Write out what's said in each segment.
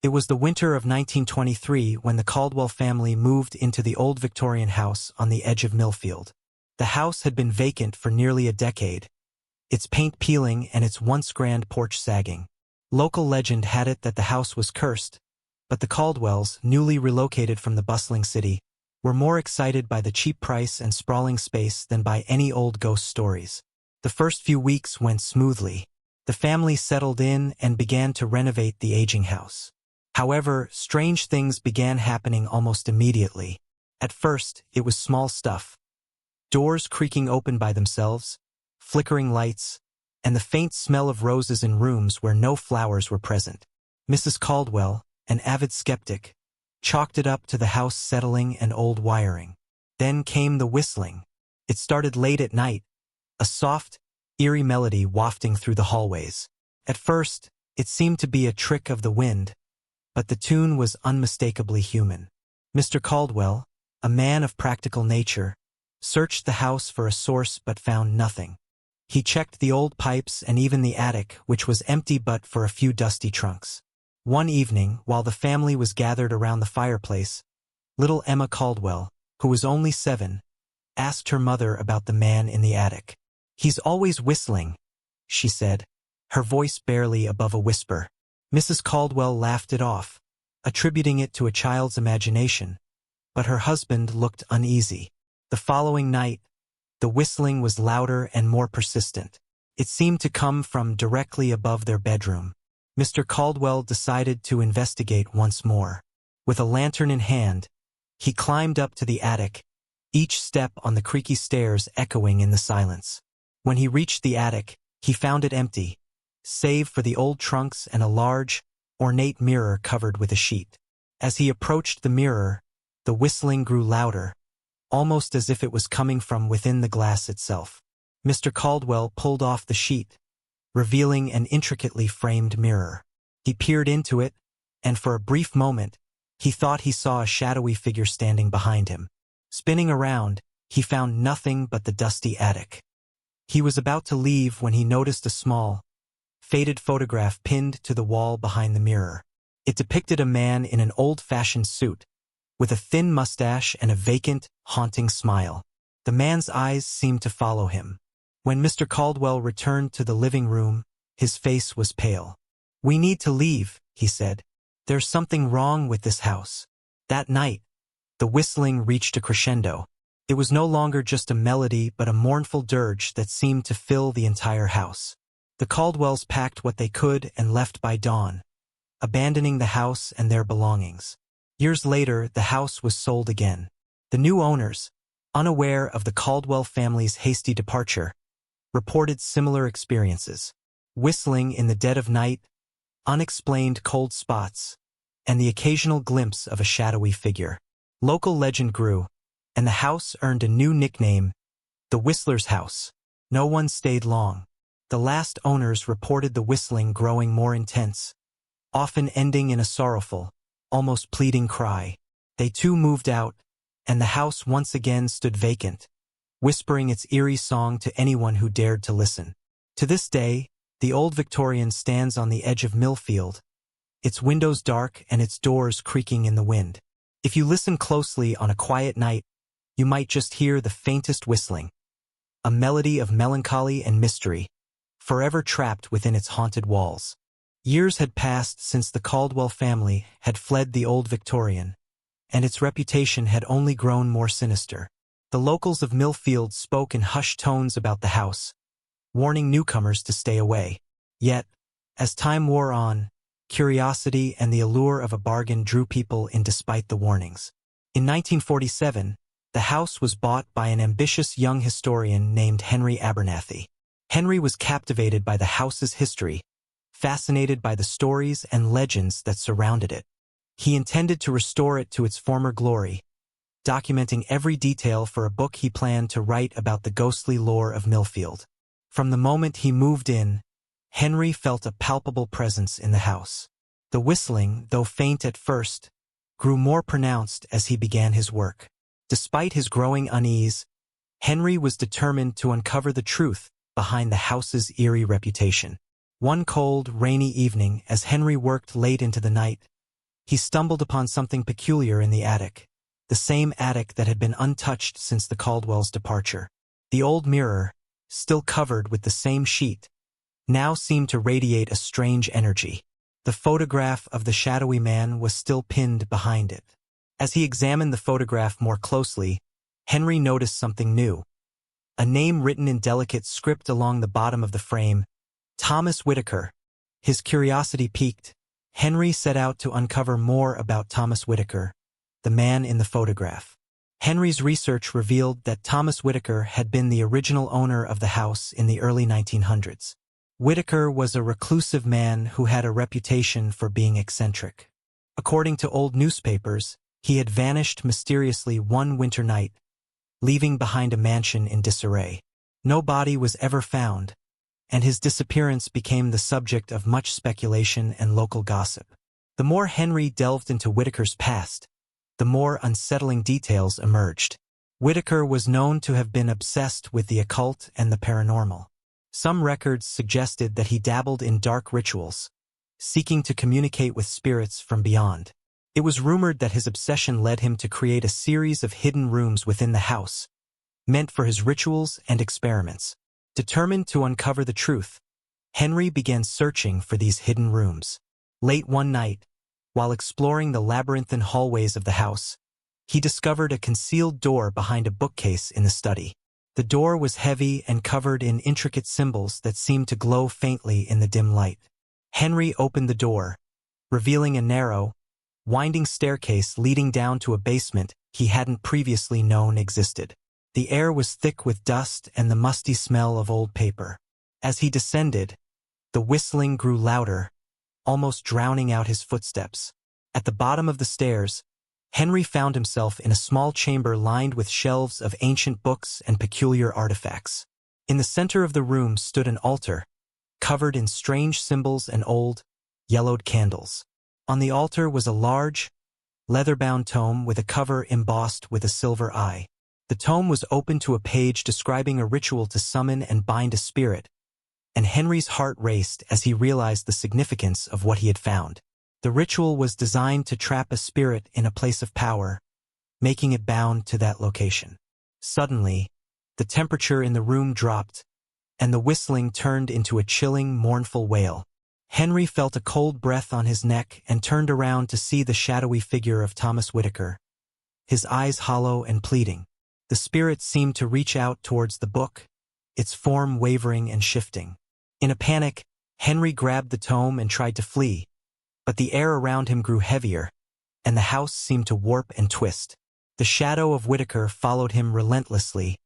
It was the winter of 1923 when the Caldwell family moved into the old Victorian house on the edge of Millfield. The house had been vacant for nearly a decade, its paint peeling and its once grand porch sagging. Local legend had it that the house was cursed, but the Caldwells, newly relocated from the bustling city, were more excited by the cheap price and sprawling space than by any old ghost stories. The first few weeks went smoothly. The family settled in and began to renovate the aging house. However, strange things began happening almost immediately. At first, it was small stuff. Doors creaking open by themselves, flickering lights, and the faint smell of roses in rooms where no flowers were present. Mrs. Caldwell, an avid skeptic, chalked it up to the house settling and old wiring. Then came the whistling. It started late at night, a soft, eerie melody wafting through the hallways. At first, it seemed to be a trick of the wind, but the tune was unmistakably human. Mr. Caldwell, a man of practical nature, searched the house for a source but found nothing. He checked the old pipes and even the attic, which was empty but for a few dusty trunks. One evening, while the family was gathered around the fireplace, little Emma Caldwell, who was only 7, asked her mother about the man in the attic. "He's always whistling," she said, her voice barely above a whisper. Mrs. Caldwell laughed it off, attributing it to a child's imagination, but her husband looked uneasy. The following night, the whistling was louder and more persistent. It seemed to come from directly above their bedroom. Mr. Caldwell decided to investigate once more. With a lantern in hand, he climbed up to the attic, each step on the creaky stairs echoing in the silence. When he reached the attic, he found it empty, save for the old trunks and a large, ornate mirror covered with a sheet. As he approached the mirror, the whistling grew louder, almost as if it was coming from within the glass itself. Mr. Caldwell pulled off the sheet, revealing an intricately framed mirror. He peered into it, and for a brief moment, he thought he saw a shadowy figure standing behind him. Spinning around, he found nothing but the dusty attic. He was about to leave when he noticed a small, faded photograph pinned to the wall behind the mirror. It depicted a man in an old-fashioned suit, with a thin mustache and a vacant, haunting smile. The man's eyes seemed to follow him. When Mr. Caldwell returned to the living room, his face was pale. "We need to leave," he said. "There's something wrong with this house." That night, the whistling reached a crescendo. It was no longer just a melody but a mournful dirge that seemed to fill the entire house. The Caldwells packed what they could and left by dawn, abandoning the house and their belongings. Years later, the house was sold again. The new owners, unaware of the Caldwell family's hasty departure, reported similar experiences. Whistling in the dead of night, unexplained cold spots, and the occasional glimpse of a shadowy figure. Local legend grew, and the house earned a new nickname, the Whistler's House. No one stayed long. The last owners reported the whistling growing more intense, often ending in a sorrowful, almost pleading cry. They too moved out, and the house once again stood vacant, whispering its eerie song to anyone who dared to listen. To this day, the old Victorian stands on the edge of Millfield, its windows dark and its doors creaking in the wind. If you listen closely on a quiet night, you might just hear the faintest whistling, a melody of melancholy and mystery, forever trapped within its haunted walls. Years had passed since the Caldwell family had fled the old Victorian, and its reputation had only grown more sinister. The locals of Millfield spoke in hushed tones about the house, warning newcomers to stay away. Yet, as time wore on, curiosity and the allure of a bargain drew people in despite the warnings. In 1947, the house was bought by an ambitious young historian named Henry Abernathy. Henry was captivated by the house's history, fascinated by the stories and legends that surrounded it. He intended to restore it to its former glory, documenting every detail for a book he planned to write about the ghostly lore of Millfield. From the moment he moved in, Henry felt a palpable presence in the house. The whistling, though faint at first, grew more pronounced as he began his work. Despite his growing unease, Henry was determined to uncover the truth behind the house's eerie reputation. One cold, rainy evening, as Henry worked late into the night, he stumbled upon something peculiar in the attic, the same attic that had been untouched since the Caldwells' departure. The old mirror, still covered with the same sheet, now seemed to radiate a strange energy. The photograph of the shadowy man was still pinned behind it. As he examined the photograph more closely, Henry noticed something new. A name written in delicate script along the bottom of the frame, Thomas Whitaker. His curiosity piqued. Henry set out to uncover more about Thomas Whitaker, the man in the photograph. Henry's research revealed that Thomas Whitaker had been the original owner of the house in the early 1900s. Whitaker was a reclusive man who had a reputation for being eccentric. According to old newspapers, he had vanished mysteriously one winter night, leaving behind a mansion in disarray. No body was ever found, and his disappearance became the subject of much speculation and local gossip. The more Henry delved into Whitaker's past, the more unsettling details emerged. Whitaker was known to have been obsessed with the occult and the paranormal. Some records suggested that he dabbled in dark rituals, seeking to communicate with spirits from beyond. It was rumored that his obsession led him to create a series of hidden rooms within the house, meant for his rituals and experiments. Determined to uncover the truth, Henry began searching for these hidden rooms. Late one night, while exploring the labyrinthine hallways of the house, he discovered a concealed door behind a bookcase in the study. The door was heavy and covered in intricate symbols that seemed to glow faintly in the dim light. Henry opened the door, revealing a narrow, winding staircase leading down to a basement he hadn't previously known existed. The air was thick with dust and the musty smell of old paper. As he descended, the whistling grew louder, almost drowning out his footsteps. At the bottom of the stairs, Henry found himself in a small chamber lined with shelves of ancient books and peculiar artifacts. In the center of the room stood an altar, covered in strange symbols and old, yellowed candles. On the altar was a large, leather-bound tome with a cover embossed with a silver eye. The tome was open to a page describing a ritual to summon and bind a spirit, and Henry's heart raced as he realized the significance of what he had found. The ritual was designed to trap a spirit in a place of power, making it bound to that location. Suddenly, the temperature in the room dropped, and the whistling turned into a chilling, mournful wail. Henry felt a cold breath on his neck and turned around to see the shadowy figure of Thomas Whitaker, his eyes hollow and pleading. The spirit seemed to reach out towards the book, its form wavering and shifting. In a panic, Henry grabbed the tome and tried to flee, but the air around him grew heavier, and the house seemed to warp and twist. The shadow of Whitaker followed him relentlessly,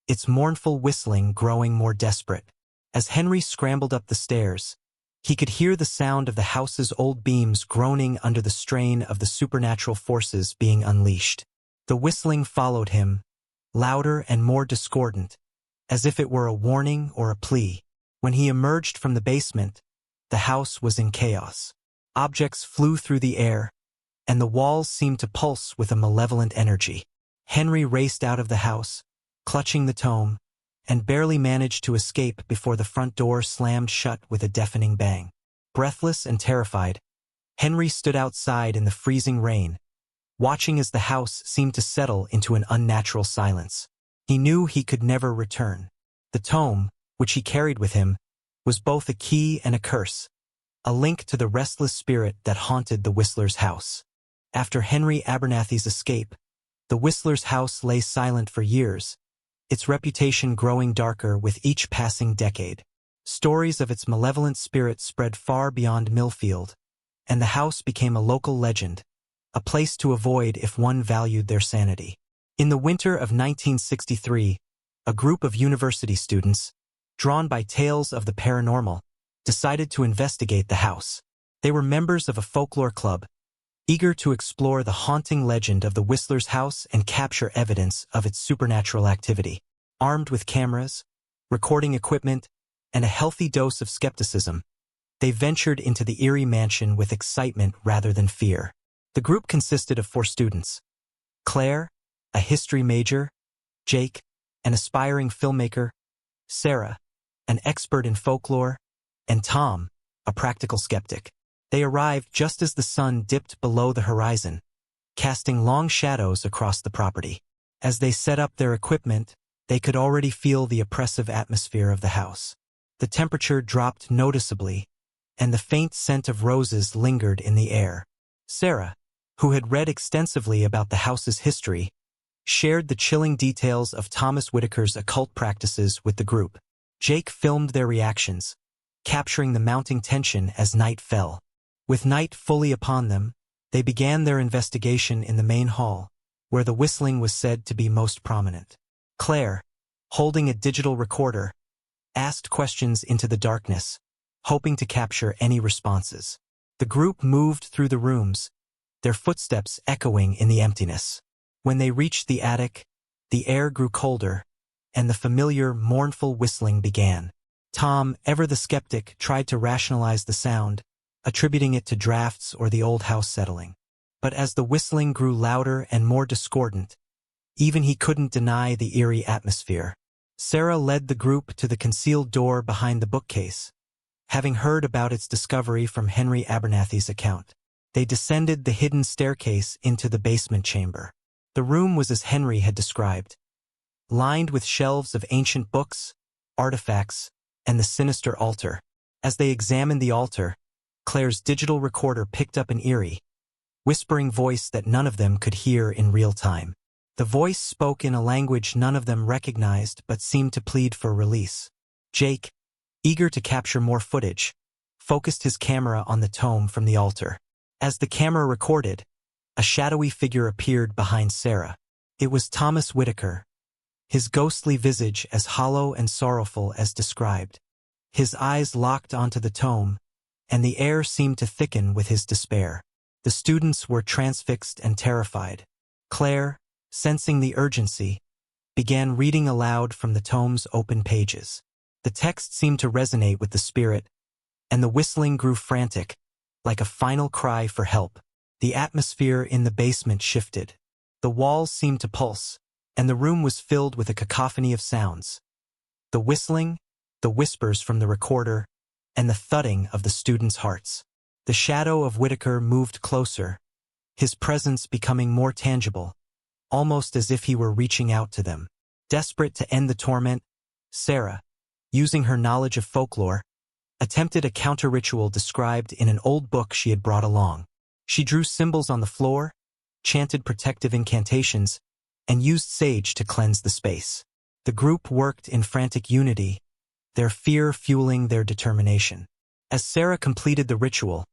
its mournful whistling growing more desperate. As Henry scrambled up the stairs, he could hear the sound of the house's old beams groaning under the strain of the supernatural forces being unleashed. The whistling followed him, louder and more discordant, as if it were a warning or a plea. When he emerged from the basement, the house was in chaos. Objects flew through the air, and the walls seemed to pulse with a malevolent energy. Henry raced out of the house, clutching the tome, and barely managed to escape before the front door slammed shut with a deafening bang. Breathless and terrified, Henry stood outside in the freezing rain, watching as the house seemed to settle into an unnatural silence. He knew he could never return. The tome, which he carried with him, was both a key and a curse, a link to the restless spirit that haunted the Whistler's house. After Henry Abernathy's escape, the Whistler's house lay silent for years, its reputation growing darker with each passing decade. Stories of its malevolent spirit spread far beyond Millfield, and the house became a local legend, a place to avoid if one valued their sanity. In the winter of 1963, a group of university students, drawn by tales of the paranormal, decided to investigate the house. They were members of a folklore club, eager to explore the haunting legend of the Whistler's house and capture evidence of its supernatural activity. Armed with cameras, recording equipment, and a healthy dose of skepticism, they ventured into the eerie mansion with excitement rather than fear. The group consisted of 4 students: Claire, a history major; Jake, an aspiring filmmaker; Sarah, an expert in folklore; and Tom, a practical skeptic. They arrived just as the sun dipped below the horizon, casting long shadows across the property. As they set up their equipment, they could already feel the oppressive atmosphere of the house. The temperature dropped noticeably, and the faint scent of roses lingered in the air. Sarah, who had read extensively about the house's history, shared the chilling details of Thomas Whitaker's occult practices with the group. Jake filmed their reactions, capturing the mounting tension as night fell. With night fully upon them, they began their investigation in the main hall, where the whistling was said to be most prominent. Claire, holding a digital recorder, asked questions into the darkness, hoping to capture any responses. The group moved through the rooms, their footsteps echoing in the emptiness. When they reached the attic, the air grew colder, and the familiar, mournful whistling began. Tom, ever the skeptic, tried to rationalize the sound, attributing it to drafts or the old house settling. But as the whistling grew louder and more discordant, even he couldn't deny the eerie atmosphere. Sarah led the group to the concealed door behind the bookcase, having heard about its discovery from Henry Abernathy's account. They descended the hidden staircase into the basement chamber. The room was as Henry had described, lined with shelves of ancient books, artifacts, and the sinister altar. As they examined the altar, Claire's digital recorder picked up an eerie, whispering voice that none of them could hear in real time. The voice spoke in a language none of them recognized but seemed to plead for release. Jake, eager to capture more footage, focused his camera on the tome from the altar. As the camera recorded, a shadowy figure appeared behind Sarah. It was Thomas Whitaker, his ghostly visage as hollow and sorrowful as described. His eyes locked onto the tome, and the air seemed to thicken with his despair. The students were transfixed and terrified. Claire, sensing the urgency, began reading aloud from the tome's open pages. The text seemed to resonate with the spirit, and the whistling grew frantic, like a final cry for help. The atmosphere in the basement shifted. The walls seemed to pulse, and the room was filled with a cacophony of sounds. The whistling, the whispers from the recorder, and the thudding of the students' hearts. The shadow of Whitaker moved closer, his presence becoming more tangible, almost as if he were reaching out to them. Desperate to end the torment, Sarah, using her knowledge of folklore, attempted a counter-ritual described in an old book she had brought along. She drew symbols on the floor, chanted protective incantations, and used sage to cleanse the space. The group worked in frantic unity, their fear fueling their determination. As Sarah completed the ritual,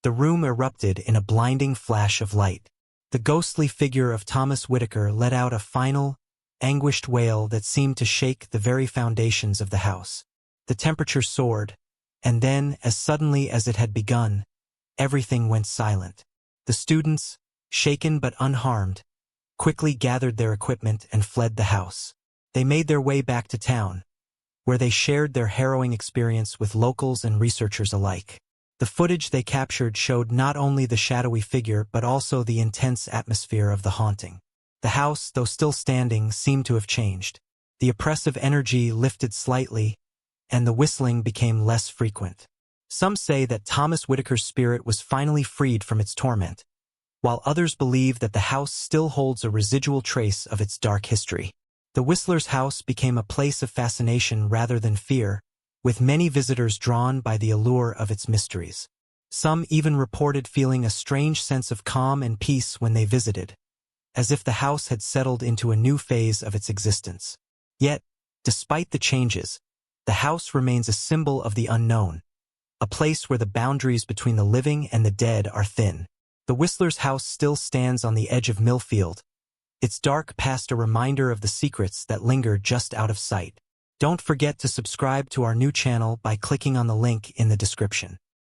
the room erupted in a blinding flash of light. The ghostly figure of Thomas Whitaker let out a final, anguished wail that seemed to shake the very foundations of the house. The temperature soared, and then, as suddenly as it had begun, everything went silent. The students, shaken but unharmed, quickly gathered their equipment and fled the house. They made their way back to town, where they shared their harrowing experience with locals and researchers alike. The footage they captured showed not only the shadowy figure but also the intense atmosphere of the haunting. The house, though still standing, seemed to have changed. The oppressive energy lifted slightly, and the whistling became less frequent. Some say that Thomas Whitaker's spirit was finally freed from its torment, while others believe that the house still holds a residual trace of its dark history. The Whistler's house became a place of fascination rather than fear, with many visitors drawn by the allure of its mysteries. Some even reported feeling a strange sense of calm and peace when they visited, as if the house had settled into a new phase of its existence. Yet, despite the changes, the house remains a symbol of the unknown, a place where the boundaries between the living and the dead are thin. The Whistler's house still stands on the edge of Millfield, its dark past a reminder of the secrets that linger just out of sight. Don't forget to subscribe to our new channel by clicking on the link in the description.